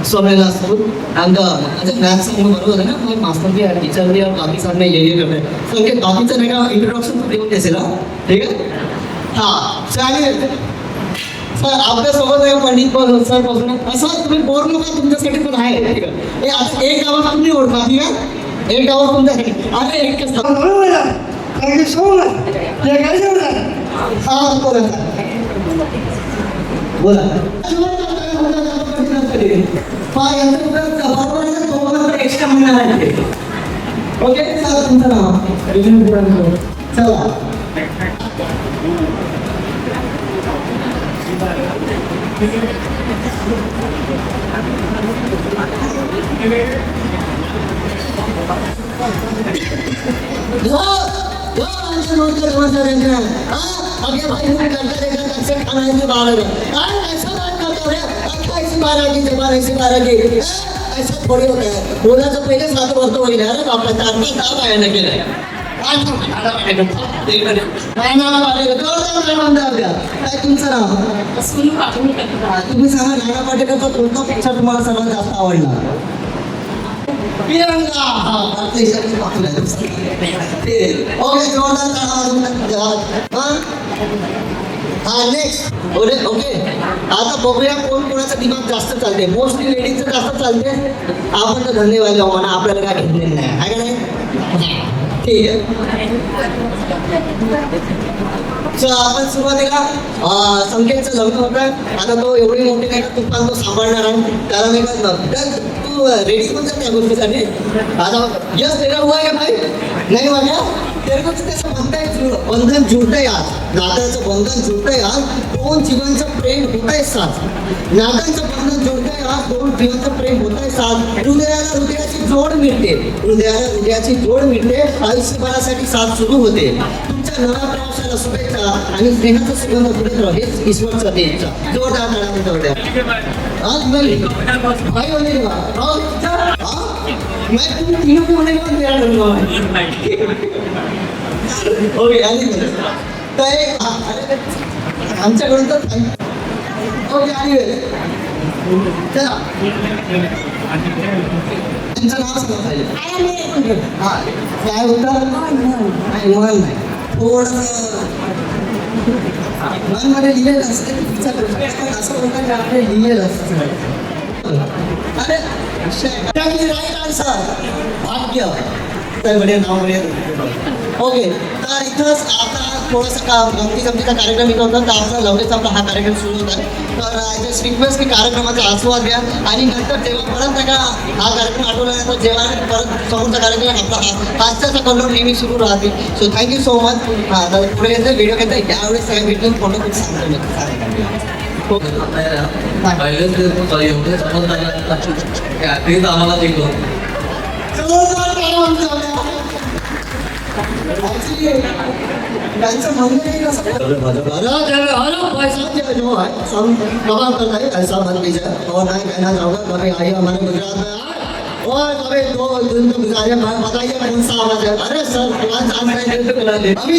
सोने ला school end maths में बरोबर है ना मैं मास्टर भी है टीचर भी और बाकी सब में यही करते हैं सो उनके बाकीचं नाही का इंट्रोडक्शन देऊन देशील ना ठीक आहे हां चालेल सर आपल्यासोबत आहे पंडित सर पासून असं तुम्ही बोर नका तुमच्यासाठी पण आहे ठीक आहे हे आता एक गावात तुम्ही ओळखा ठीक आहे एक गावात तुमच्यासाठी अरे एक थँक्यू सो मच हे काय जेवण हां बोला एक्स्ट्रा महिना आहे ओके सर तुमचं नाव चला आगे भाई मैं करता रहेगा कैसे खाना है बाहर ऐसा बात करता है 28 12 की 12 की ऐसा थोड़ी होता है बोला तो पहले साथ वर्ष हो गया अरे बाप रे तारनी साथ आया ना केले तुमचं नाव तुम्ही सांगा नाना पाटेकरचा कोणता पिक्चर तुम्हाला सर्वात जास्त आवडला तिरंगा भारतीय ओके नेक्स्ट ओके आता बघूया कोण कोणाचा दिमाग जास्त चालते मोस्टली लेडीजचं जास्त चालते आपण तर धन्यवाद म्हणा आपल्याला काय घेतलेलं नाही आहे का नाही ठीक आहे सो आपण सुरुवातीला संकेतचं लग्न होतं आता तो एवढी मोठी नाही का तुला तो सांभाळणार आहे त्याला नाही का तू रेडी पण त्या गोष्टीसाठी आता यस तेरा हुआ है भाई नहीं हुआ क्या तेरे को त्याचं बंधन जुळतंय आज नात्याचं बंधन जुळतंय आज दोन जीवांचं प्रेम होतंय साथ नात्यांचं बंधन जुळतंय आज दोन जीवांचं प्रेम होतंय साथ हृदयाला हृदयाची जोड मिळते हृदयाला हृदयाची जोड मिळते आयुष्यभरासाठी साथ सुरू होते तुमच्या नव्या प्रवासाला शुभेच्छा आणि स्नेहाचं सुगंध पुढे राहू हेच ईश्वरचा देशचा जोरदार टाळ्या आज भाई होने मैं तुम तीनों को होने के बाद मेरा लूंगा ओके आली तर एक आमच्याकडून तर ओके आली चला तुमचं नाव सांगा पाहिजे हां काय होतं मन नाही थोडंसं मनमध्ये लिहिलेलं असतं असं होतं आपले लिहिलेलं असतं अरे राईट आन्सर भाग्य नाव ओके तर इथंच आता थोडंसं गमतीचा कार्यक्रम इथं होता तर आपला लगेच आपला हा कार्यक्रम सुरू होता तर आय जस्ट रिक्वेस्ट की कार्यक्रमाचा आस्वाद घ्या आणि नंतर जेव्हा परत का हा कार्यक्रम आठवल्यानंतर जेव्हा परत समोरचा कार्यक्रम आपला हास्याचा कलर नेहमी सुरू राहते सो थँक्यू सो मच हां तर पुढे येतं व्हिडिओ घेतं यावेळेस सगळ्या भेटून फोटो खूप सांगतो आम्हाला दिलो त्यांचं म्हणणं कसं ऐसा मन लीजिए और मैं कहना चाहूँगा कभी आइए हमारे गुजरात में और कभी 2 दिन तो गुजारे बताइए कौन सा आवाज है अरे सर अभी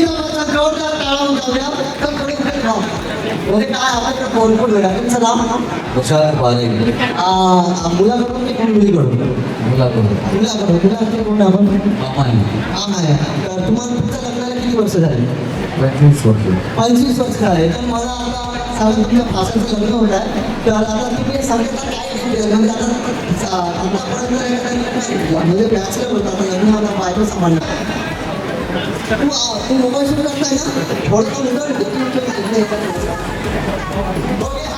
जोरदार ताड़ा उठाऊया तब थोड़ी काय आवाज फोन पण वेळा तुमचं नाव तुषार पारे मुलाकडून की कोण मुलीकडून मुलाकडून कोण आपण मामा आहे तर तुम्हाला तुमच्या लग्नाला किती वर्ष झाली 25 वर्ष झाले तर मला आता सांग तुमच्या भाषेचं लग्न होत आहे तर आता तुम्ही सांगितलं काय म्हणजे बॅचलर होता आता लग्न मला बायको सांभाळणार तू मोबाईल सुरू करताय ना थोडं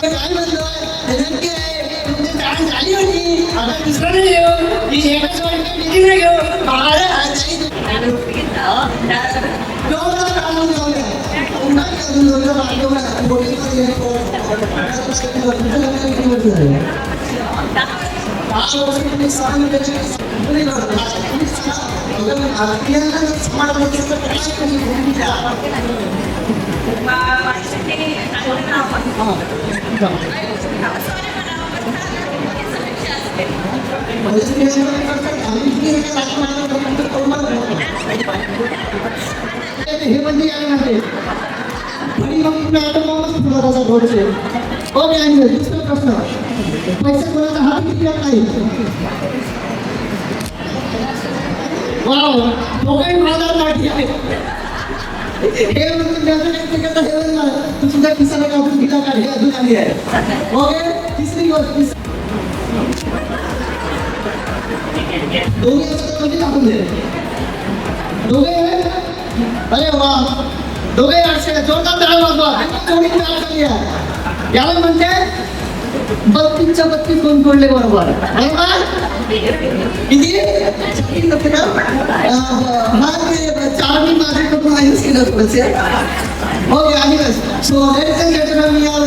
काय म्हणतोय तुमची टाइम झाली होती आता दुसरं नाही घेऊ मी एकच नाही घेऊ हे म्हणजे काय म्हणते आणि मग मी आता मग ओके आणि दुसरा प्रश्न पैसे कोणाचा हात घेतला नाही. वाव, दोघंही मला लाठी आहे. हे म्हणून त्याचं काही करता हे म्हणून तू सुद्धा किसाला कापून दिला का हे अजून आली आहे. ओके, तिसरी गोष्ट दोघे असं कधी टाकून दे. दोघे अरे वा, दोघे अडचण जोरदार टाळा वाजवा. दोन्ही तयार झाली आहे. याला म्हणते 32च्या 32 कोण तोडले बरोबर. किती चार मी माझे करून माहिती केलं थोडंसे. ओके, आणि सो लेडीज अँड जेंटलमॅन,